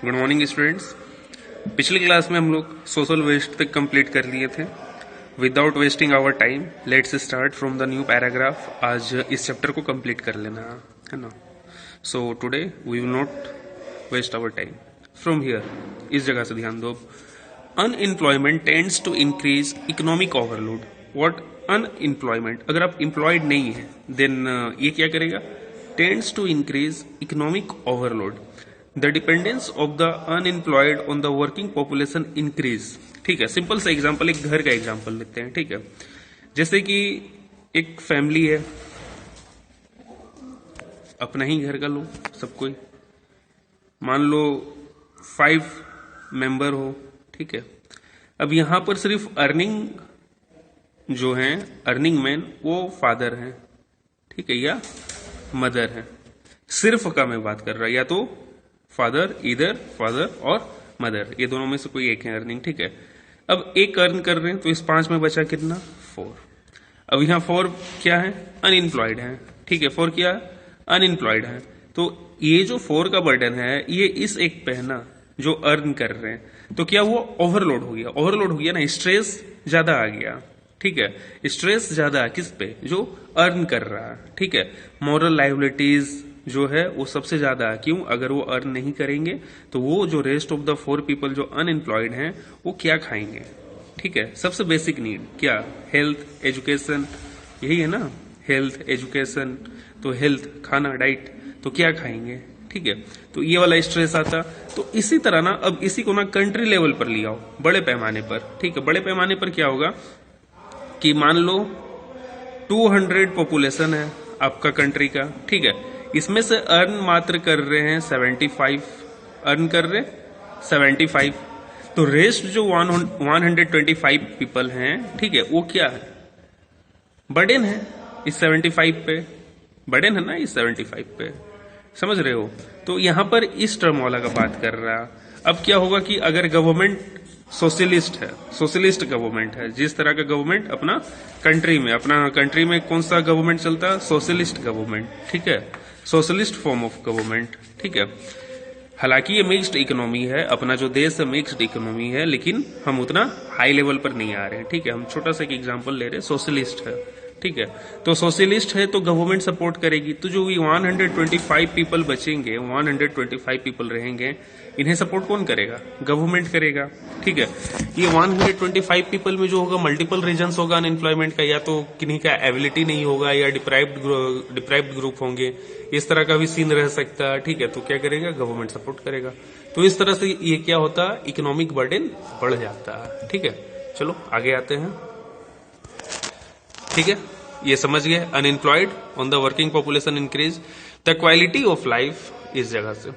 Good morning students. पिछली class में हम लोग सोशल वेस्ट तक कंप्लीट कर लिए थे। Without wasting our time let's start from the new paragraph. आज इस चैप्टर को कंप्लीट कर लेना है ना। So today we will not waste our time from here. इस जगह से ध्यान दो। Unemployment tends to increase economic overload. What unemployment, अगर आप एम्प्लॉयड नहीं है देन ये क्या करेगा? Tends to increase economic overload. The dependence of the unemployed on the working population increase. ठीक है, सिंपल सा एग्जांपल, एक घर का एग्जांपल लेते हैं। ठीक है, जैसे कि एक फैमिली है, अपना ही घर का लो सब कोई, मान लो 5 मेंबर हो। ठीक है, अब यहां पर सिर्फ अर्निंग जो है, अर्निंग मैन वो फादर है, ठीक है, या मदर है। सिर्फ का मैं बात कर रहा, या तो फादर, इधर फादर और मदर, ये दोनों में से कोई एक है अर्निंग। ठीक है, अब एक अर्न कर रहे हैं तो इस 5 में बचा कितना? 4। अब यहां 4 क्या है? अनएम्प्लॉयड है। ठीक है, 4 क्या? अनएम्प्लॉयड है। तो ये जो 4 का बर्डन है ये इस एक पे है ना, जो अर्न कर रहे हैं, तो क्या वो ओवरलोड हो गया? ओवरलोड हो गया ना, स्ट्रेस ज्यादा आ गया। ठीक है, स्ट्रेस ज्यादा किस पे? जो अर्न कर रहा है। ठीक है, मॉरल लाइबिलिटीज जो है वो सबसे ज्यादा। क्यों? अगर वो अर्न नहीं करेंगे तो वो जो रेस्ट ऑफ द 4 पीपल जो अनएम्प्लॉयड हैं वो क्या खाएंगे? ठीक है, सबसे बेसिक नीड क्या? हेल्थ, एजुकेशन, यही है ना, हेल्थ, एजुकेशन। तो हेल्थ, खाना, डाइट, तो क्या खाएंगे? ठीक है, तो ये वाला स्ट्रेस आता। तो इसी तरह ना, अब इसी को ना कंट्री लेवल पर ले आओ, बड़े पैमाने पर। ठीक है, बड़े पैमाने पर क्या होगा कि मान लो 200 पॉपुलेशन है आपका कंट्री का। ठीक है, इसमें से अर्न मात्र कर रहे हैं 75, अर्न कर रहे 75, तो रेस्ट जो 125 पीपल हैं, ठीक है, वो क्या है? बर्डन है इस 75 पे, बर्डन है ना इस 75 पे, समझ रहे हो? तो यहां पर इस टर्म वाला का बात कर रहा। अब क्या होगा कि अगर गवर्नमेंट सोशलिस्ट है, सोशलिस्ट गवर्नमेंट है, जिस तरह का गवर्नमेंट अपना कंट्री में कौन सा गवर्नमेंट चलता है? Socialist government. ठीक है, सोशलिस्ट फॉर्म ऑफ गवर्नमेंट। ठीक है, हालांकि ये मिक्स्ड इकोनॉमी है, अपना जो देश है मिक्स्ड इकोनॉमी है, लेकिन हम उतना हाई लेवल पर नहीं आ रहे हैं। ठीक है, हम छोटा सा एक एग्जांपल ले रहे हैं, सोशलिस्ट है। ठीक है, तो सोशलिस्ट है तो गवर्नमेंट सपोर्ट करेगी। तो जो 125 पीपल बचेंगे, 125 पीपल रहेंगे, इन्हें सपोर्ट कौन करेगा? गवर्नमेंट करेगा। ठीक है, ये 125 पीपल में जो होगा मल्टीपल रीजंस होगा अनएम्प्लॉयमेंट का, या तो किन्हीं का एबिलिटी नहीं होगा, या डिप्राइव्ड ग्रुप होंगे, इस तरह का भी सीन रह सकता है। ठीक है, तो क्या करेगा? गवर्नमेंट सपोर्ट करेगा। तो इस तरह से ये क्या होता है? इकोनॉमिक बर्डन बढ़ जाता है। ठीक है, चलो आगे आते हैं। ठीक है, ये समझ गए, unemployed on the working population increase. The quality of life, इस जगह से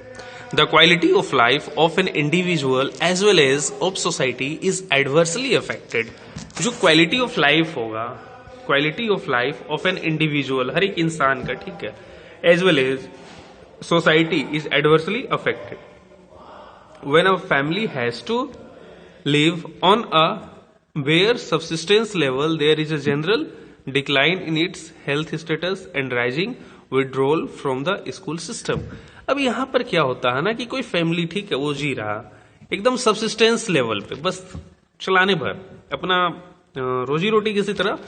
the quality of life of an individual as well as of society is adversely affected. जो क्वालिटी ऑफ लाइफ होगा, quality of life of an individual, हर एक इंसान का, ठीक है, as well as society is adversely affected when a family has to live on a bare subsistence level, there is a general decline in its health status and rising withdrawal from the school system। अब यहां पर क्या होता है ना कि कोई family, ठीक है, वो जी रहा एकदम सबसिस्टेंस लेवल पे, बस चलाने भर अपना रोजी रोटी किसी तरह।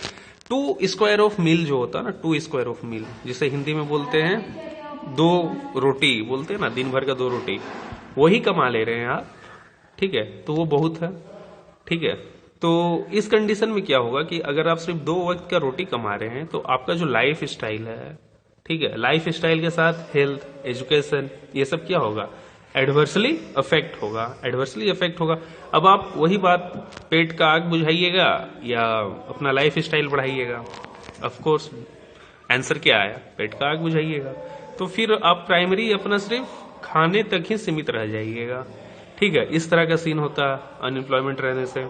2 स्क्वायर ऑफ मील जो होता है ना, 2 स्क्वायर ऑफ मील, जिसे हिंदी में बोलते हैं 2 रोटी, बोलते हैं ना, दिन भर का 2 रोटी, वही कमा ले रहे हैं आप। ठीक है, तो वो बहुत है। ठीक है, तो इस कंडीशन में क्या होगा कि अगर आप सिर्फ 2 वक्त का रोटी कमा रहे हैं तो आपका जो लाइफ स्टाइल है, ठीक है, लाइफ स्टाइल के साथ हेल्थ, एजुकेशन, ये सब क्या होगा? एडवर्सली अफेक्ट होगा, एडवर्सली अफेक्ट होगा। अब आप वही बात, पेट का आग बुझाइएगा या अपना लाइफ स्टाइल बढ़ाइएगा? ऑफ कोर्स आंसर क्या आया? पेट का आग बुझाइएगा। तो फिर आप प्राइमरी अपना सिर्फ खाने तक ही सीमित रह जाइएगा। ठीक है, इस तरह का सीन होता है अनएम्प्लॉयमेंट रहने से।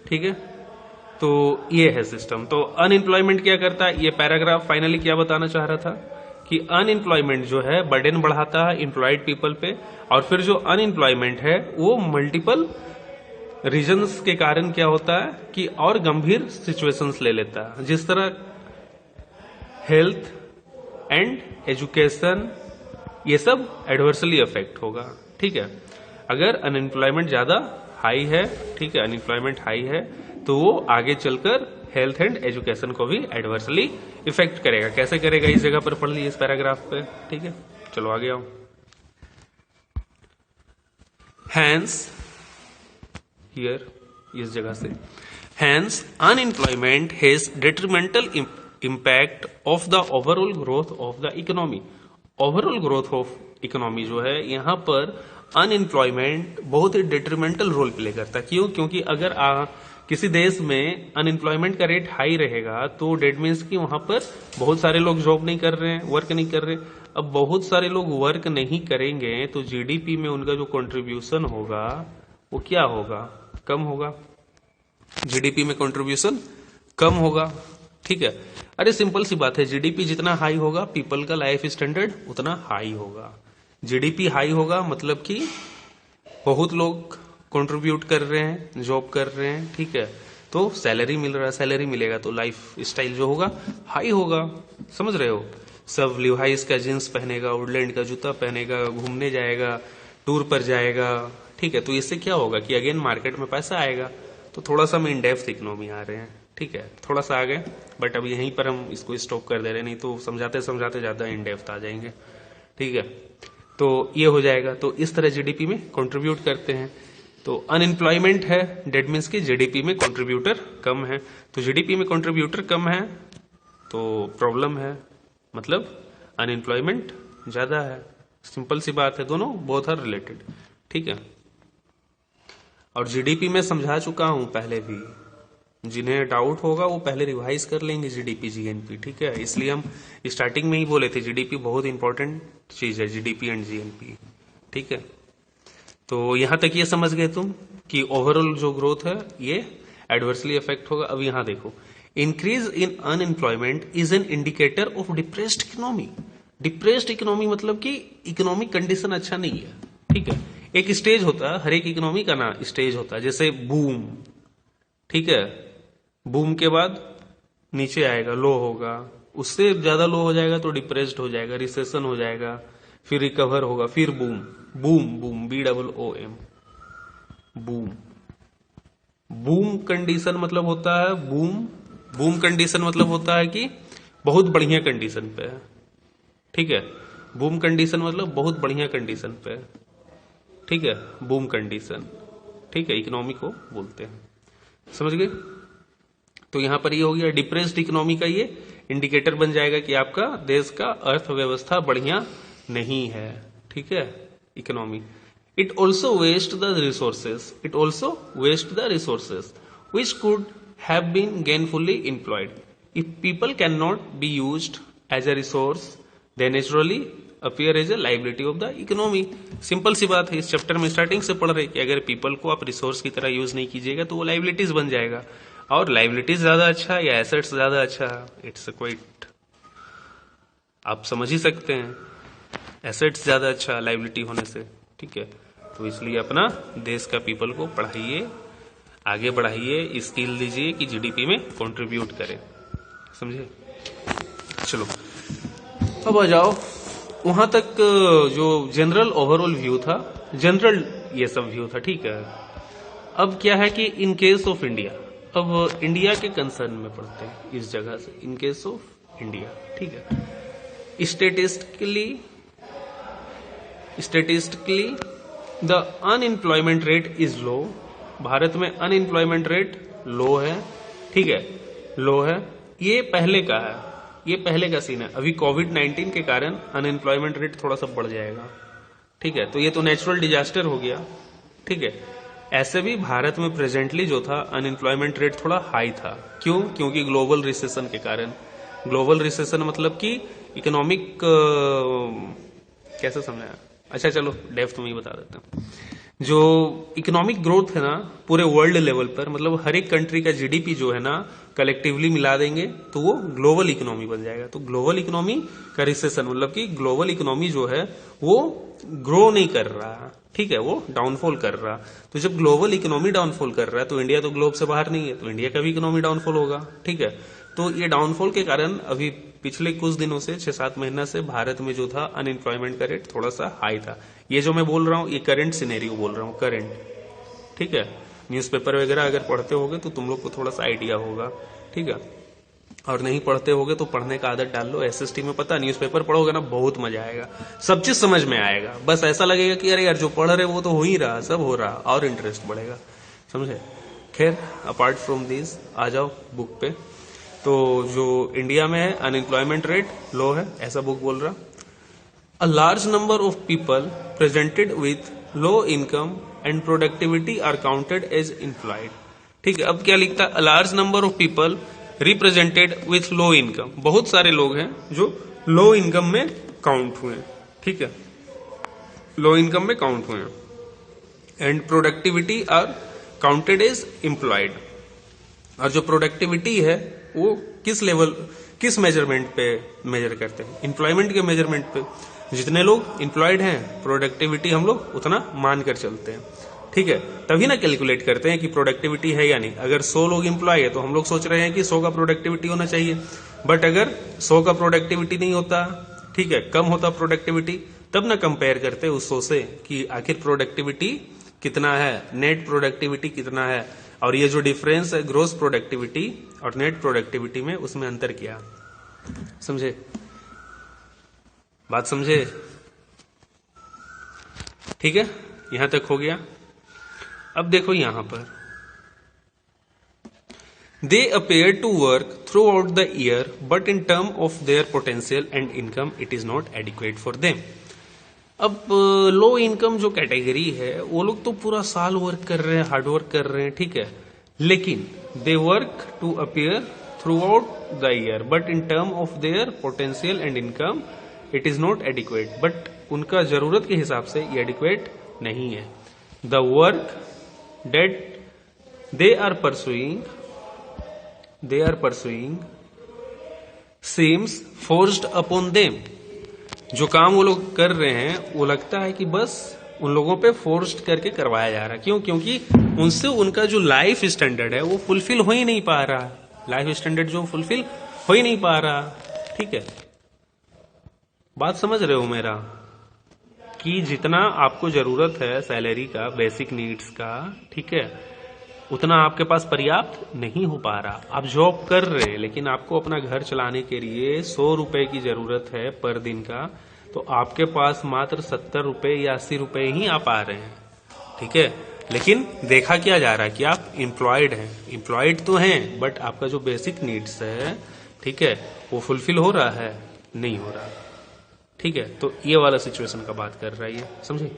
ठीक है, तो ये है सिस्टम। तो अनएम्प्लॉयमेंट क्या करता है? ये पैराग्राफ फाइनली क्या बताना चाह रहा था कि अनएम्प्लॉयमेंट जो है बर्डन बढ़ाता है एम्प्लॉयड पीपल पे, और फिर जो अनएम्प्लॉयमेंट है वो मल्टीपल रीजंस के कारण क्या होता है कि और गंभीर सिचुएशंस ले लेता है, जिस तरह हेल्थ एंड एजुकेशन ये सब एडवर्सली अफेक्ट होगा। ठीक है, अगर अनएम्प्लॉयमेंट ज्यादा हाई है, ठीक है, अनएम्प्लॉयमेंट हाई है, तो वो आगे चलकर हेल्थ एंड एजुकेशन को भी एडवर्सली इफेक्ट करेगा। कैसे करेगा इस जगह पर पढ़ लीजिए, इस पैराग्राफ पे। ठीक है, चलो आगे आओ। हैंस हियर, इस जगह से, hence unemployment has detrimental impact of the overall growth of the economy. Overall growth of economy जो है, यहां पर अनएम्प्लॉयमेंट बहुत ही डिट्रीमेंटल रोल प्ले करता है। क्यों? क्योंकि अगर किसी देश में अनएम्प्लॉयमेंट का रेट हाई रहेगा तो डेट मीन्स कि वहां पर बहुत सारे लोग जॉब नहीं कर रहे हैं, वर्क नहीं कर रहे। अब बहुत सारे लोग वर्क नहीं करेंगे तो जीडीपी में उनका जो कंट्रीब्यूशन होगा वो क्या होगा? कम होगा। जीडीपी में कंट्रीब्यूशन कम होगा। ठीक है, अरे सिंपल सी बात है, जीडीपी जितना हाई होगा पीपल का लाइफ स्टैंडर्ड उतना हाई होगा। जीडीपी हाई होगा मतलब कि बहुत लोग कंट्रीब्यूट कर रहे हैं, जॉब कर रहे हैं, ठीक है, तो सैलरी मिल रहा है, सैलरी मिलेगा तो लाइफ स्टाइल जो होगा हाई होगा। समझ रहे हो? सब लिवाइस का जींस पहनेगा, वुडलैंड का जूता पहनेगा, घूमने जाएगा, टूर पर जाएगा। ठीक है, तो इससे क्या होगा कि अगेन मार्केट में पैसा आएगा। तो थोड़ा सा हम इन डेप्थ इकोनॉमी आ रहे हैं। ठीक है, थोड़ा सा आगे, बट अब यहीं पर हम इसको स्टॉप कर दे रहे हैं, नहीं तो समझाते समझाते ज्यादा इन डेप्थ आ जाएंगे। ठीक है, तो ये हो जाएगा। तो इस तरह जीडीपी में कंट्रीब्यूट करते हैं। तो अनएम्प्लॉयमेंट है, डेट मीन्स की जीडीपी में कंट्रीब्यूटर कम है। तो जीडीपी में कंट्रीब्यूटर कम है तो प्रॉब्लम है, मतलब अनएम्प्लॉयमेंट ज्यादा है। सिंपल सी बात है, दोनों बोथ आर रिलेटेड। ठीक है, और जीडीपी में समझा चुका हूं पहले भी, जिन्हें डाउट होगा वो पहले रिवाइज कर लेंगे जीडीपी जीएनपी। ठीक है, इसलिए हम स्टार्टिंग में ही बोले थे जीडीपी बहुत इंपॉर्टेंट चीज है, जीडीपी एंड जीएनपी। ठीक है, तो यहां तक ये समझ गए तुम कि ओवरऑल जो ग्रोथ है ये एडवर्सली अफेक्ट होगा। अब यहां देखो, increase in unemployment is an indicator of depressed economy. Depressed economy मतलब कि इकोनॉमिक कंडीशन अच्छा नहीं है। ठीक है, एक स्टेज होता है, हर एक इकोनॉमी का ना स्टेज होता है, जैसे बूम। ठीक है, बूम के बाद नीचे आएगा, लो होगा, उससे ज्यादा लो हो जाएगा तो डिप्रेस्ड हो जाएगा, रिसेशन हो जाएगा, फिर रिकवर होगा, फिर boom. Boom boom BOOM, boom. Boom condition मतलब होता है बूम। बूम कंडीशन मतलब होता है कि बहुत बढ़िया कंडीशन पे है। ठीक है, बूम कंडीशन मतलब बहुत बढ़िया कंडीशन पे है। ठीक है, बूम कंडीशन। ठीक है, इकोनॉमी को बोलते हैं। समझ गए? तो यहां पर ये हो गया, डिप्रेस्ड इकोनॉमी का ये इंडिकेटर बन जाएगा कि आपका देश का अर्थव्यवस्था बढ़िया नहीं है। ठीक है, economy. It also waste the resources, it also waste the resources which could have been gainfully employed. If people can not be used as a resource they naturally appear as a liability of the economy. Simple सी बात है, इस chapter में starting से पढ़ रहे कि अगर पीपल को आप रिसोर्स की तरह यूज नहीं कीजिएगा तो वो लाइबिलिटीज बन जाएगा। और लाइबिलिटीज ज्यादा अच्छा या एसेट्स ज्यादा अच्छा? इट्स क्वाइट, आप समझ ही सकते हैं, एसेट्स ज्यादा अच्छा लाइबिलिटी होने से। ठीक है, तो इसलिए अपना देश का पीपल को पढ़ाइए, आगे बढ़ाइए, स्किल दीजिए कि जीडीपी में कंट्रीब्यूट करे। समझे? चलो अब आ जाओ वहां तक, जो जनरल ओवरऑल व्यू था, जनरल ये सब व्यू था। ठीक है, अब क्या है कि इन केस ऑफ इंडिया, अब इंडिया के कंसर्न में पढ़ते हैं इस जगह से, इन केस ऑफ इंडिया। ठीक है, statistically the unemployment rate is low. Bharat में अनएम्प्लॉयमेंट रेट लो है। ठीक है, लो है। ये पहले का है, ये पहले का सीन है। अभी कोविड-19 के कारण अनएम्प्लॉयमेंट रेट थोड़ा सा बढ़ जाएगा। ठीक है, तो ये तो नेचुरल डिजास्टर हो गया। ठीक है, ऐसे भी भारत में प्रेजेंटली जो था अनएम्प्लॉयमेंट रेट थोड़ा हाई था। क्यों? क्योंकि ग्लोबल रिसेशन के कारण। ग्लोबल रिसेशन मतलब कि इकोनॉमिक, कैसे समझाया? अच्छा चलो डेप्थ में ही बता देता हूँ। जो इकोनॉमिक ग्रोथ है ना पूरे वर्ल्ड लेवल पर, मतलब हर एक कंट्री का जीडीपी जो है ना कलेक्टिवली मिला देंगे तो वो ग्लोबल इकोनॉमी बन जाएगा। तो ग्लोबल इकोनॉमी का रिसेशन मतलब कि ग्लोबल इकोनॉमी जो है वो ग्रो नहीं कर रहा। ठीक है, वो डाउनफॉल कर रहा। तो जब ग्लोबल इकोनॉमी डाउनफॉल कर रहा है तो इंडिया तो ग्लोब से बाहर नहीं है, तो इंडिया का भी इकोनॉमी डाउनफॉल होगा। ठीक है, तो ये डाउनफॉल के कारण अभी पिछले कुछ दिनों से 6-7 महीना से भारत में जो था अनएम्प्लॉयमेंट का रेट थोड़ा सा हाई था। ये जो मैं बोल रहा हूँ ये करंट सिनेरियो बोल रहा हूँ, करंट, ठीक है। न्यूज़पेपर वगैरह अगर पढ़ते होगे तो तुम लोग को थोड़ा सा आइडिया होगा, ठीक है। और नहीं पढ़ते होगे तो पढ़ने का आदत डाल लो। एसएसटी में पता न्यूज़पेपर पढ़ोगे ना, बहुत मजा आएगा, सब चीज समझ में आएगा। बस ऐसा लगेगा कि अरे यार जो पढ़ रहे वो तो हो ही रहा, सब हो रहा, और इंटरेस्ट बढ़ेगा, समझे। खैर अपार्ट फ्रॉम दिस आ जाओ बुक पे। तो जो इंडिया में है अनएम्प्लॉयमेंट रेट लो है, ऐसा बुक बोल रहा। A large number of people presented with low income and productivity are counted as employed, ठीक है। अब क्या लिखता है, a large number of people represented with low income, बहुत सारे लोग हैं जो लो इनकम में काउंट हुए, ठीक है, लो इनकम में काउंट हुए, and productivity are counted as employed. और जो प्रोडक्टिविटी है वो किस लेवल, किस मेजरमेंट पे मेजर करते हैं, एम्प्लॉयमेंट के मेजरमेंट पे। जितने लोग एम्प्लॉयड हैं प्रोडक्टिविटी हम लोग उतना मान कर चलते हैं, ठीक है। तभी ना कैलकुलेट करते हैं कि प्रोडक्टिविटी है या नहीं। अगर 100 लोग एम्प्लॉय है तो हम लोग सोच रहे हैं कि 100 का प्रोडक्टिविटी होना चाहिए, बट अगर 100 का प्रोडक्टिविटी नहीं होता, ठीक है, कम होता प्रोडक्टिविटी, तब ना कंपेयर करते उस 100 से कि आखिर प्रोडक्टिविटी कितना है, नेट प्रोडक्टिविटी कितना है, और ये जो डिफरेंस है ग्रोस प्रोडक्टिविटी और नेट प्रोडक्टिविटी में, उसमें अंतर क्या, समझे, बात समझे, ठीक है। यहां तक हो गया। अब देखो यहां पर, they appear to work throughout the year but in term of their potential and income it is not adequate for them. अब लो इनकम जो कैटेगरी है वो लोग तो पूरा साल वर्क कर रहे हैं, हार्ड वर्क कर रहे हैं, ठीक है, लेकिन they work to appear throughout the year but in term of their potential and income it is not adequate, but उनका जरूरत के हिसाब से ये एडिक्वेट नहीं है। The work that they are pursuing seems forced upon them. जो काम वो लोग कर रहे हैं वो लगता है कि बस उन लोगों पे फोर्स्ड करके करवाया जा रहा है। क्यों? क्योंकि उनसे उनका जो लाइफ स्टैंडर्ड है वो फुलफिल हो ही नहीं पा रहा, लाइफ स्टैंडर्ड जो फुलफिल हो ही नहीं पा रहा, ठीक है। बात समझ रहे हो मेरा, कि जितना आपको जरूरत है सैलरी का, बेसिक नीड्स का, ठीक है, उतना आपके पास पर्याप्त नहीं हो पा रहा। आप जॉब कर रहे हैं लेकिन आपको अपना घर चलाने के लिए 100 रुपए की जरूरत है पर दिन का, तो आपके पास मात्र 70 रुपए या 80 रुपए ही आ पा रहे हैं, ठीक है। लेकिन देखा क्या जा रहा है कि आप एम्प्लॉयड हैं, एम्प्लॉयड तो हैं बट आपका जो बेसिक नीड्स है, ठीक है, वो फुलफिल हो रहा है, नहीं हो रहा, ठीक है। तो ये वाला सिचुएशन का बात कर रहा है ये, समझे।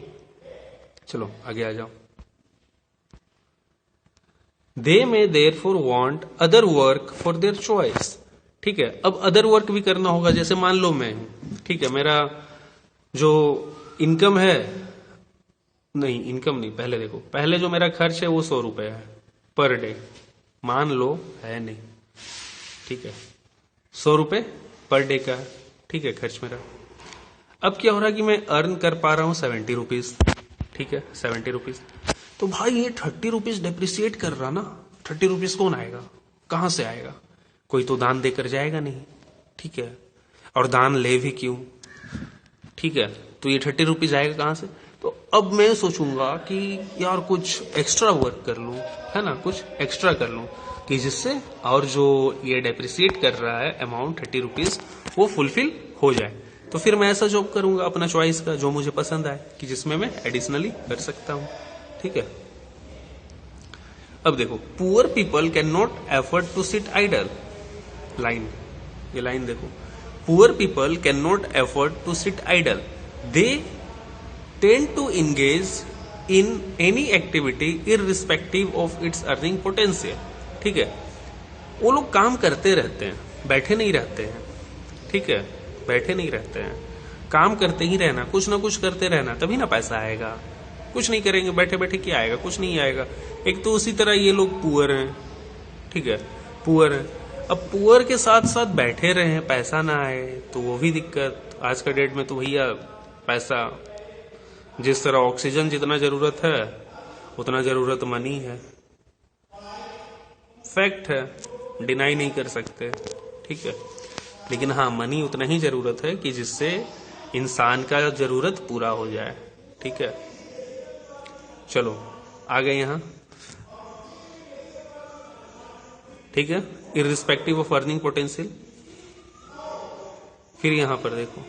चलो आगे आ जाओ। They may therefore want other work for their choice, ठीक है। अब अदर वर्क भी करना होगा, जैसे मान लो मैं हूं, ठीक है, मेरा जो इनकम है, नहीं इनकम नहीं, पहले देखो, पहले जो मेरा खर्च है वो 100 रुपए है पर डे, मान लो है नहीं, ठीक है, 100 रुपए पर डे का है, ठीक है, खर्च मेरा। अब क्या हो रहा है कि मैं अर्न कर पा रहा हूं 70 रुपीज, ठीक है, 70 रुपीज। तो भाई ये 30 रुपीज डेप्रिसिएट कर रहा ना, 30 रुपीज कौन आएगा, कहां से आएगा, कोई तो दान देकर जाएगा नहीं, ठीक है, और दान ले भी क्यों, ठीक है, तो ये 30 रुपीज आएगा कहां से। तो अब मैं सोचूंगा कि यार कुछ एक्स्ट्रा वर्क कर लूं, है ना, कुछ एक्स्ट्रा कर लूं कि जिससे और जो ये डेप्रिसिएट कर रहा है अमाउंट 30 रुपीज वो फुलफिल हो जाए। तो फिर मैं ऐसा जॉब करूंगा अपना चॉइस का जो मुझे पसंद आए, कि जिसमें मैं एडिशनली कर सकता हूं, ठीक है। अब देखो, poor people can not afford to sit idle, line, ये लाइन देखो, poor people can not afford to sit idle, they tend to engage in any activity irrespective of its earning potential, ठीक है। वो लोग काम करते रहते हैं, बैठे नहीं रहते हैं, ठीक है, बैठे नहीं रहते हैं, काम करते ही रहना, कुछ ना कुछ करते रहना, तभी ना पैसा आएगा। कुछ नहीं करेंगे बैठे बैठे क्या आएगा, कुछ नहीं आएगा। एक तो उसी तरह ये लोग पुअर हैं, ठीक है, पुअर हैं। अब पुअर के साथ साथ बैठे रहे, पैसा ना आए तो वो भी दिक्कत। आज का डेट में तो भैया पैसा, जिस तरह ऑक्सीजन जितना जरूरत है उतना जरूरत मनी है, फैक्ट है, डिनाई नहीं कर सकते, ठीक है। लेकिन हाँ, मनी उतना ही जरूरत है कि जिससे इंसान का जरूरत पूरा हो जाए। ठीक है, चलो आ गए यहां। ठीक है, इररिस्पेक्टिव ऑफ अर्निंग पोटेंशियल। फिर यहां पर देखो,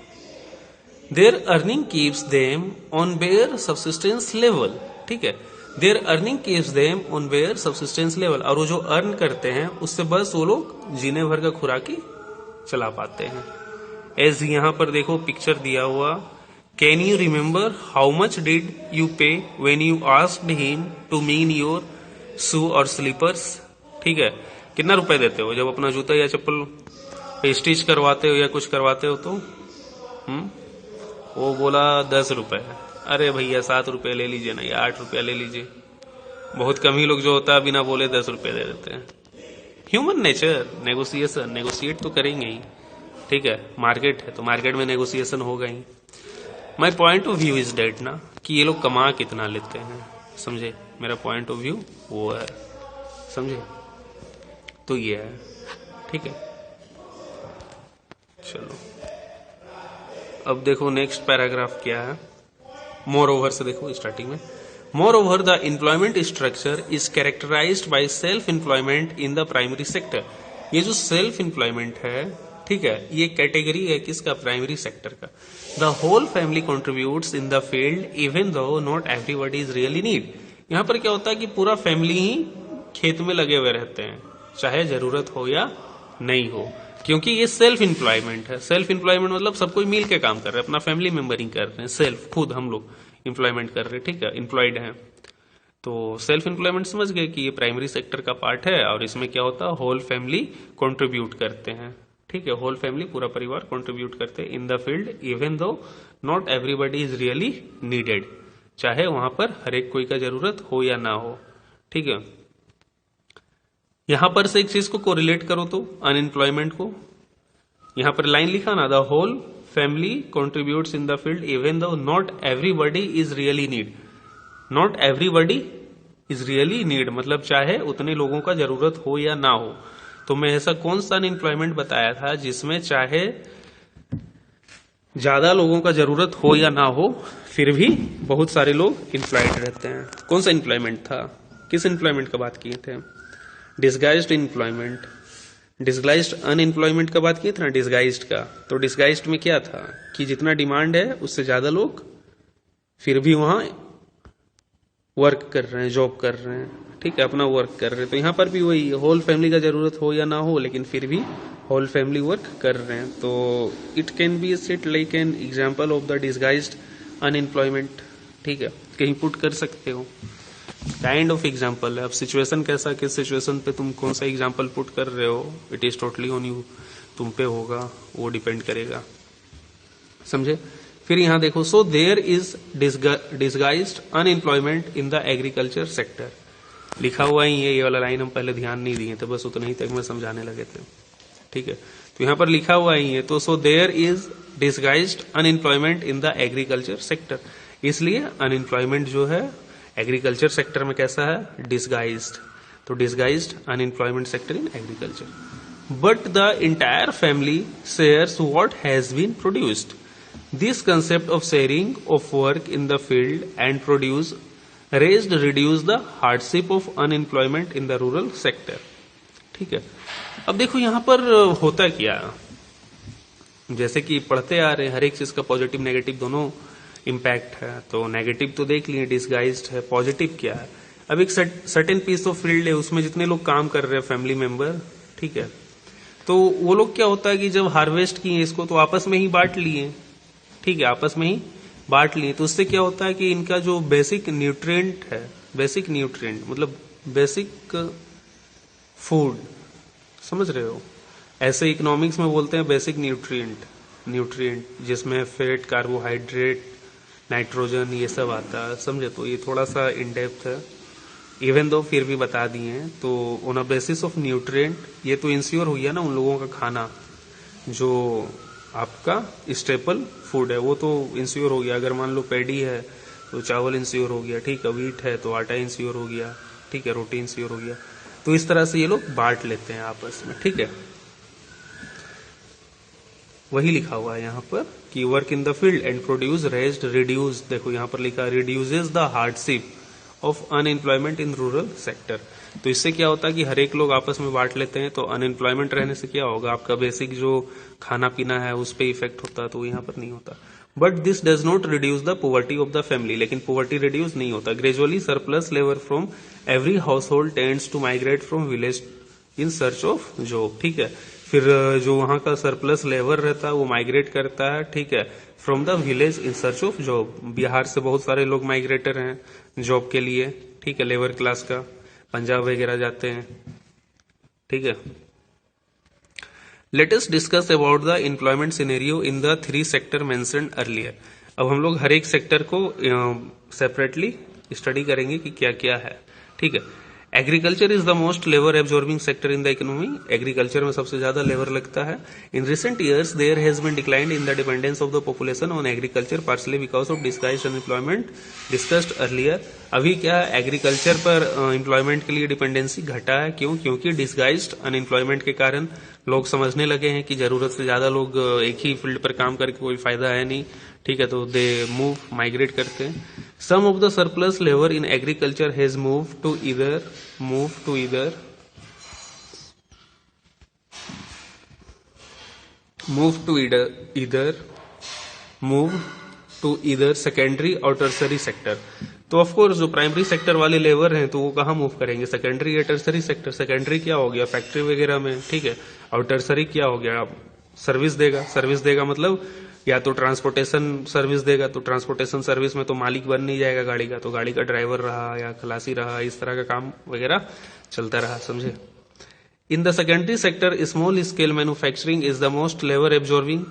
their earning keeps them on bare subsistence level. ठीक है, their earning keeps them on bare subsistence level, और वो जो अर्न करते हैं उससे बस वो लोग जीने भर का खुराकी चला पाते हैं। एज यहां पर देखो पिक्चर दिया हुआ, can you remember how much did you pay when you asked him to mend your shoe और स्लीपर्स। ठीक है, कितना रुपए देते हो जब अपना जूता या चप्पल स्टिच करवाते हो या कुछ करवाते हो तो? वो बोला 10 रुपए। अरे भैया 7 रुपए ले लीजिए ना, या 8 रुपया ले लीजिए। बहुत कम ही लोग जो होता है बिना बोले 10 रुपए दे देते हैं। ह्यूमन नेचर, नेगोशिएशन, नेगोशिएट तो करेंगे ही। ठीक है, मार्केट है तो मार्केट में नेगोशिएशन होगा ही। My point of view is that ना, कि ये लोग कमा कितना लेते हैं, समझे? मेरा पॉइंट ऑफ व्यू वो है, समझे? तो ये है। ठीक है, चलो अब देखो नेक्स्ट पैराग्राफ क्या है। मोर ओवर से देखो स्टार्टिंग में, moreover the employment structure is characterised by self employment in the primary sector. ये जो सेल्फ एम्प्लॉयमेंट है, ठीक है, ये कैटेगरी है किसका? प्राइमरी सेक्टर का। The whole family contributes in the field even though not everybody is really need. यहाँ पर क्या होता है कि पूरा फैमिली ही खेत में लगे हुए रहते हैं, चाहे जरूरत हो या नहीं हो, क्योंकि ये सेल्फ एम्प्लॉयमेंट है। सेल्फ एम्प्लॉयमेंट मतलब सब कोई मिल के काम कर रहे हैं, अपना फैमिली मेंबरिंग कर रहे हैं, सेल्फ खुद हम लोग एम्प्लॉयमेंट कर रहे हैं। ठीक है, एम्प्लॉयड हैं तो सेल्फ एम्प्लॉयमेंट समझ गए कि ये प्राइमरी सेक्टर का पार्ट है, और इसमें क्या होता है, होल फैमिली कंट्रीब्यूट करते हैं। ठीक है, होल फैमिली, पूरा परिवार कंट्रीब्यूट करते हैं इन the field even though not everybody is really needed, चाहे वहां पर हर एक कोई का जरूरत हो या ना हो। ठीक है, यहां पर से एक चीज को कोरिलेट करो तो अनएम्प्लॉयमेंट को, यहां पर लाइन लिखा ना, the whole family contributes in the field even though not everybody is really need. Not everybody is really need मतलब चाहे उतने लोगों का जरूरत हो या ना हो। तो मैं ऐसा कौन सा अनएम्प्लॉयमेंट बताया था जिसमें चाहे ज्यादा लोगों का जरूरत हो या ना हो फिर भी बहुत सारे लोग एम्प्लॉयड रहते हैं? कौन सा एम्प्लॉयमेंट था? किस एम्प्लॉयमेंट का बात किए थे? डिस्गाइज्ड एम्प्लॉयमेंट, डिस्गाइज्ड अनएम्प्लॉयमेंट का बात किए थे ना, डिस्गाइज्ड का। तो डिस्गाइज्ड में क्या था कि जितना डिमांड है उससे ज्यादा लोग फिर भी वहां वर्क कर रहे हैं, जॉब कर रहे हैं। ठीक है, अपना वर्क कर रहे हैं। तो यहाँ पर भी वही, होल फैमिली का जरूरत हो या ना हो लेकिन फिर भी होल फैमिली वर्क कर रहे हैं। तो it can be set like an example of the disguised unemployment. ठीक है, कहीं पुट कर सकते हो, काइंड ऑफ एग्जाम्पल है। अब सिचुएशन कैसा, किस सिचुएशन पे तुम कौन सा एग्जाम्पल पुट कर रहे हो, it is totally on you, तुम पे होगा, वो डिपेंड करेगा। समझे? फिर यहां देखो, so there is disguised unemployment in the agriculture sector. लिखा हुआ ही है, ये वाला लाइन हम पहले ध्यान नहीं दिए थे, बस उतना ही तक मैं समझाने लगे थे। ठीक है, तो यहां पर लिखा हुआ ही है, तो so there is disguised unemployment in the agriculture sector. इसलिए अनएम्प्लॉयमेंट जो है एग्रीकल्चर सेक्टर में कैसा है? डिस्गाइज्ड। तो disguised unemployment sector in agriculture. But the entire family shares what has been produced. This concept of sharing of work in the field and produce reduce the hardship of unemployment in the rural sector. ठीक है, अब देखो यहां पर होता क्या, जैसे कि पढ़ते आ रहे हैं हर एक चीज का पॉजिटिव नेगेटिव दोनों इम्पैक्ट है। तो नेगेटिव तो देख लिए, डिस्गाइज्ड है, पॉजिटिव क्या है? अब एक सर्टेन पीस ऑफ फील्ड है, उसमें जितने लोग काम कर रहे हैं फैमिली मेंबर, ठीक है, तो वो लोग क्या होता है कि जब हार्वेस्ट किए इसको तो आपस में ही बांट लिए। ठीक है, आपस में ही बांट लिए, तो उससे क्या होता है कि इनका जो बेसिक न्यूट्रिएंट है, बेसिक न्यूट्रिएंट मतलब बेसिक फूड, समझ रहे हो? ऐसे इकोनॉमिक्स में बोलते हैं बेसिक न्यूट्रिएंट जिसमें फैट, कार्बोहाइड्रेट, नाइट्रोजन ये सब आता है, समझे? तो ये थोड़ा सा इन डेप्थ है, इवन दो फिर भी बता दिए हैं। तो on a basis of nutrient, ये तो इंश्योर हो गया ना उन लोगों का खाना जो आपका स्टेपल फूड है, वो तो इंश्योर हो गया। अगर मान लो पैडी है तो चावल इंश्योर हो गया, ठीक है, व्हीट है तो आटा इंश्योर हो गया, ठीक है, रोटी इंश्योर हो गया। तो इस तरह से ये लोग बांट लेते हैं आपस में। ठीक है, वही लिखा हुआ है यहाँ पर कि work in the field and produce rest reduce, देखो यहाँ पर लिखा reduces the hardship of unemployment in rural sector. तो इससे क्या होता है कि हर एक लोग आपस में बांट लेते हैं, तो अनएम्प्लॉयमेंट रहने से क्या होगा, आपका बेसिक जो खाना पीना है उस पर इफेक्ट होता है, तो यहाँ पर नहीं होता। But this does not reduce the poverty of the family, लेकिन पॉवर्टी रिड्यूस नहीं होता। Gradually surplus labour from every household tends to migrate from village in search of job, ठीक है। फिर जो वहां का सरप्लस लेबर रहता है वो माइग्रेट करता है, ठीक है, from the village in search of job. Bihar से बहुत सारे लोग माइग्रेटर हैं जॉब के लिए, ठीक है, लेबर क्लास का, पंजाब वगैरह जाते हैं, ठीक है। Let us discuss about the employment scenario in the 3 sector mentioned earlier. अब हम लोग हर एक सेक्टर को सेपरेटली स्टडी करेंगे कि क्या क्या है, ठीक है। Agriculture is the most labour absorbing sector in the economy, agriculture में सबसे ज्यादा लेबर लगता है। In recent years there has been decline in the dependence of the population on agriculture partly because of disguised unemployment discussed earlier. अभी क्या agriculture पर employment के लिए डिपेंडेंसी घटा है, क्यों? क्योंकि डिस्गाइज्ड अनएम्प्लॉयमेंट के कारण लोग समझने लगे हैं कि जरूरत से ज्यादा लोग एक ही फील्ड पर काम करके कोई फायदा है नहीं, ठीक है, तो दे मूव, माइग्रेट करते हैं। Some of the surplus labour in agriculture has move to either secondary और टर्सरी सेक्टर। तो ऑफ कोर्स जो प्राइमरी सेक्टर वाले लेबर हैं तो वो कहाँ मूव करेंगे, सेकेंडरी या टर्सरी सेक्टर। सेकेंडरी क्या हो गया, फैक्ट्री वगैरह में, ठीक है, और टर्सरी क्या हो गया, सर्विस देगा मतलब या तो ट्रांसपोर्टेशन सर्विस देगा, तो ट्रांसपोर्टेशन सर्विस में तो मालिक बन नहीं जाएगा गाड़ी का, तो गाड़ी का ड्राइवर रहा या खलासी रहा, इस तरह का काम वगैरह चलता रहा, समझे। In the secondary sector small scale manufacturing is the most labour absorbing.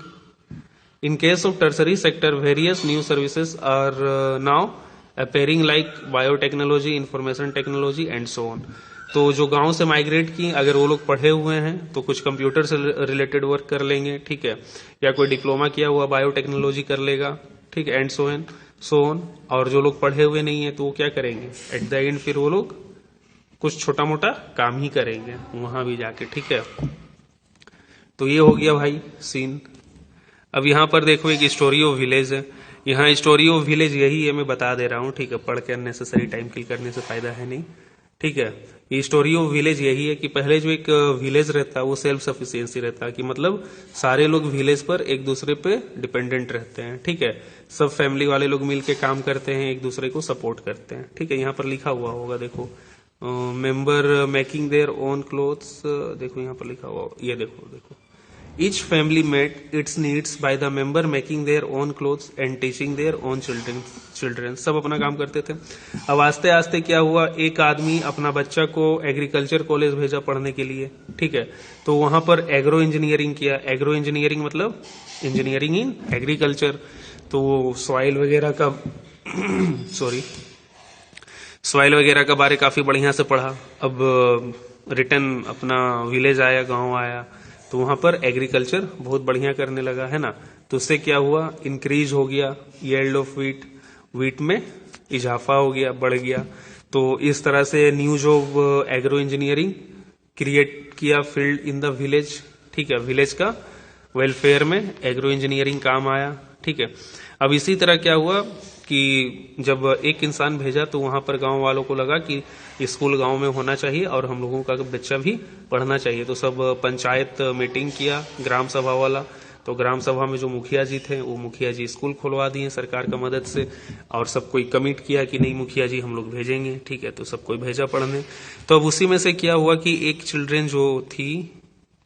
In case of tertiary sector, various new services are now appearing like biotechnology, information technology and so on. तो जो गांव से माइग्रेट की, अगर वो लोग पढ़े हुए हैं तो कुछ कंप्यूटर से रिलेटेड वर्क कर लेंगे, ठीक है, या कोई डिप्लोमा किया हुआ बायोटेक्नोलॉजी कर लेगा, ठीक है, एंड सो ऑन। और जो लोग पढ़े हुए नहीं है तो वो क्या करेंगे, एट द एंड फिर वो लोग कुछ छोटा मोटा काम ही करेंगे वहां भी जाके, ठीक है। तो ये हो गया भाई सीन। अब यहाँ पर देखो एक स्टोरी ऑफ विलेज है, यहाँ स्टोरी ऑफ विलेज यही है, मैं बता दे रहा हूँ, ठीक है, पढ़ के अननेसेसरी टाइम किल करने से फायदा है नहीं, ठीक है। ये स्टोरी ऑफ विलेज यही है कि पहले जो एक विलेज रहता है वो सेल्फ सफिशियंसी रहता है, कि मतलब सारे लोग विलेज पर एक दूसरे पे डिपेंडेंट रहते हैं, ठीक है, सब फैमिली वाले लोग मिलके काम करते हैं, एक दूसरे को सपोर्ट करते हैं, ठीक है। यहाँ पर लिखा हुआ होगा, देखो, member making their own clothes, देखो यहाँ पर लिखा हुआ, ये देखो Each family met its needs by the member making their own clothes and teaching their own children. सब अपना काम करते थे। अब आस्ते आस्ते क्या हुआ, एक आदमी अपना बच्चा को एग्रीकल्चर कॉलेज भेजा पढ़ने के लिए, ठीक है, तो वहां पर एग्रो इंजीनियरिंग किया। एग्रो इंजीनियरिंग मतलब इंजीनियरिंग इन एग्रीकल्चर, तो सॉइल वगैरह का सॉइल वगैरह का बारे काफी बढ़िया से पढ़ा। अब रिटर्न अपना विलेज आया, गांव आया, तो वहां पर एग्रीकल्चर बहुत बढ़िया करने लगा, है ना। तो उससे क्या हुआ, इंक्रीज हो गया यील्ड ऑफ वीट में इजाफा हो गया, बढ़ गया। तो इस तरह से new job agro engineering create किया फील्ड इन द विलेज, ठीक है, विलेज का वेलफेयर में एग्रो इंजीनियरिंग काम आया, ठीक है। अब इसी तरह क्या हुआ कि जब एक इंसान भेजा तो वहां पर गांव वालों को लगा कि स्कूल गांव में होना चाहिए और हम लोगों का बच्चा भी पढ़ना चाहिए। तो सब पंचायत मीटिंग किया, ग्राम सभा वाला। तो ग्राम सभा में जो मुखिया जी थे वो मुखिया जी स्कूल खुलवा दिए सरकार का मदद से, और सब कोई कमिट किया कि नहीं मुखिया जी हम लोग भेजेंगे, ठीक है। तो सब कोई भेजा पढ़ने। तो अब उसी में से क्या हुआ कि एक चिल्ड्रेन जो थी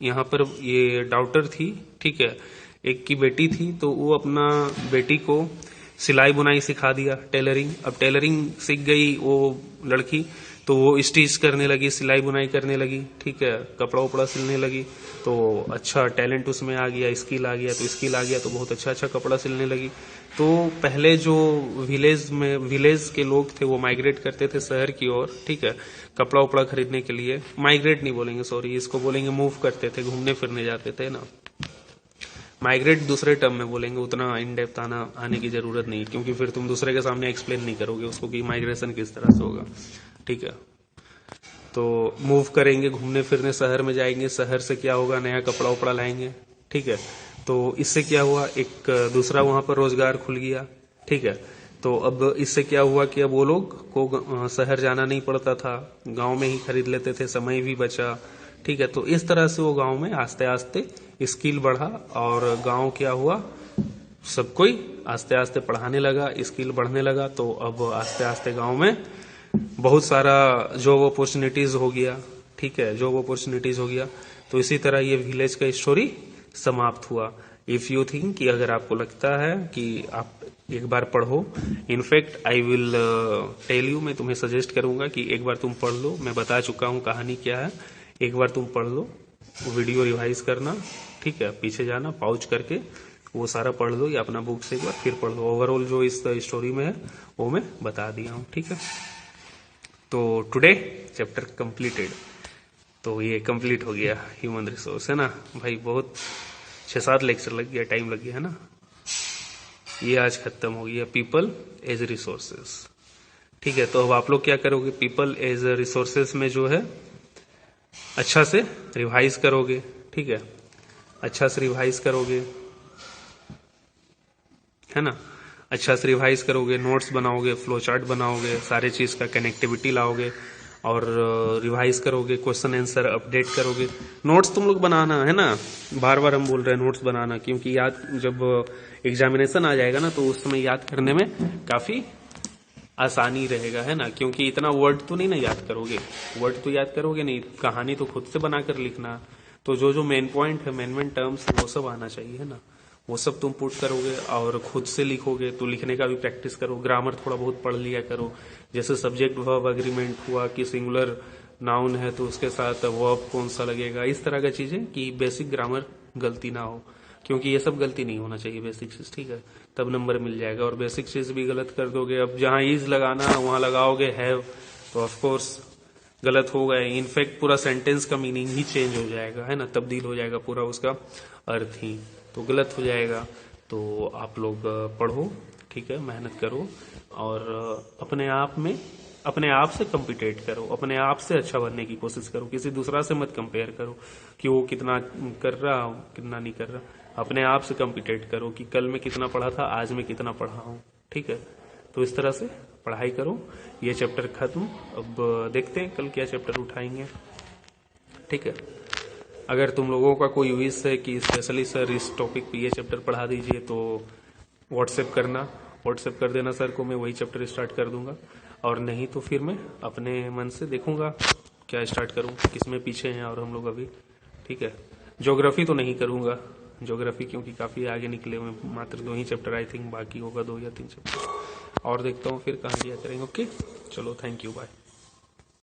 यहाँ पर, ये डॉक्टर थी, ठीक है, एक की बेटी थी, तो वो अपना बेटी को सिलाई बुनाई सिखा दिया, टेलरिंग। अब टेलरिंग सीख गई वो लड़की, तो वो स्टिच करने लगी, सिलाई बुनाई करने लगी, ठीक है, कपड़ा उपड़ा सिलने लगी। तो अच्छा टैलेंट उसमें आ गया, स्किल आ गया, तो बहुत अच्छा कपड़ा सिलने लगी। तो पहले जो विलेज के लोग थे वो माइग्रेट करते थे शहर की ओर, ठीक है, कपड़ा उपड़ा खरीदने के लिए। माइग्रेट नहीं बोलेंगे, सॉरी, इसको बोलेंगे मूव करते थे, घूमने फिरने जाते थे ना। माइग्रेट दूसरे टर्म में बोलेंगे, उतना इन डेप्थ आने की जरूरत नहीं है, क्योंकि फिर तुम दूसरे के सामने एक्सप्लेन नहीं करोगे उसको कि माइग्रेशन किस तरह से होगा, ठीक है। तो मूव करेंगे, घूमने फिरने शहर में जाएंगे, शहर से क्या होगा, नया कपड़ा उपड़ा लाएंगे, ठीक है। तो इससे क्या हुआ, एक दूसरा वहां पर रोजगार खुल गया, ठीक है। तो अब इससे क्या हुआ कि अब वो लोग को शहर जाना नहीं पड़ता था, गांव में ही खरीद लेते थे, समय भी बचा, ठीक है। तो इस तरह से वो गांव में आस्ते आस्ते स्किल बढ़ा और गांव क्या हुआ, सब कोई आस्ते आस्ते पढ़ाने लगा, स्किल बढ़ने लगा। तो अब आस्ते आस्ते गांव में बहुत सारा जॉब अपॉर्चुनिटीज हो गया, ठीक है, जॉब अपॉर्चुनिटीज हो गया। तो इसी तरह ये विलेज का स्टोरी समाप्त हुआ। इफ यू थिंक कि अगर आपको लगता है कि आप एक बार पढ़ो, in fact I will tell you, मैं तुम्हें सजेस्ट करूंगा कि एक बार तुम पढ़ लो। मैं बता चुका हूं कहानी क्या है, एक बार तुम पढ़ लो, वीडियो रिवाइज करना, ठीक है, पीछे जाना पाउच करके वो सारा पढ़ लो या अपना बुक से एक बार फिर पढ़ लो। ओवरऑल जो इस स्टोरी में है वो मैं बता दिया हूँ, ठीक है। तो टुडे चैप्टर कंप्लीटेड, तो ये कंप्लीट हो गया ह्यूमन रिसोर्स, है ना भाई। बहुत 6-7 लेक्चर लग गया, टाइम लग गया, है ना। ये आज खत्म हो गया, पीपल एज रिसोर्सेस, ठीक है। तो अब आप लोग क्या करोगे, पीपल एज रिसोर्सेस में जो है अच्छा से रिवाइज करोगे, ठीक है, अच्छा से रिवाइज करोगे, है ना, अच्छा से रिवाइज करोगे, नोट्स बनाओगे, फ्लो चार्ट बनाओगे, सारे चीज का कनेक्टिविटी लाओगे और रिवाइज करोगे, क्वेश्चन आंसर अपडेट करोगे। नोट्स तुम लोग बनाना, है ना, बार बार हम बोल रहे हैं नोट्स बनाना, क्योंकि याद जब एग्जामिनेशन आ जाएगा ना तो उस समय याद करने में काफी आसानी रहेगा, है ना। क्योंकि इतना वर्ड तो नहीं ना याद करोगे, वर्ड तो याद करोगे नहीं, कहानी तो खुद से बनाकर लिखना। तो जो जो मेन पॉइंट है, मेन टर्म्स, वो सब आना चाहिए, है ना, वो सब तुम पुट करोगे और खुद से लिखोगे। तो लिखने का भी प्रैक्टिस करो, ग्रामर थोड़ा बहुत पढ़ लिया करो। जैसे सब्जेक्ट वर्ब एग्रीमेंट हुआ कि सिंगुलर नाउन है तो उसके साथ वर्ब कौन सा लगेगा, इस तरह की चीजें, कि बेसिक ग्रामर गलती ना हो, क्योंकि ये सब गलती नहीं होना चाहिए, बेसिक चीज, ठीक है, तब नंबर मिल जाएगा। और बेसिक चीज भी गलत कर दोगे, अब जहां इज लगाना वहां लगाओगे हैव, तो ऑफकोर्स गलत होगा। इनफैक्ट पूरा सेंटेंस का मीनिंग ही चेंज हो जाएगा, है ना, तब्दील हो जाएगा पूरा उसका अर्थ ही, तो गलत हो जाएगा। तो आप लोग पढ़ो, ठीक है, मेहनत करो और अपने आप में, अपने आप से कम्पिटेट करो, अपने आप से अच्छा बनने की कोशिश करो। किसी दूसरा से मत कंपेयर करो कि वो कितना कर रहा, कितना नहीं कर रहा। अपने आप से कम्पिटेट करो कि कल मैं कितना पढ़ा था, आज मैं कितना पढ़ा हूँ, ठीक है। तो इस तरह से पढ़ाई करो। ये चैप्टर खत्म, अब देखते हैं कल क्या चैप्टर उठाएंगे, ठीक है। अगर तुम लोगों का कोई विश है कि स्पेशली सर इस टॉपिक पे ये चैप्टर पढ़ा दीजिए, तो व्हाट्सएप करना, व्हाट्सएप कर देना सर को, मैं वही चैप्टर स्टार्ट कर दूंगा। और नहीं तो फिर मैं अपने मन से देखूंगा क्या स्टार्ट करूं, किसमें पीछे हैं और हम लोग अभी, ठीक है। ज्योग्राफी तो नहीं करूंगा, ज्योग्राफी क्योंकि काफी आगे निकले हुए, मात्र 2 ही चैप्टर आई थिंक बाकी होगा, 2 या 3 चैप्टर और देखता हूँ फिर कहाँ क्या करेंगे। ओके, चलो, थैंक यू, बाय।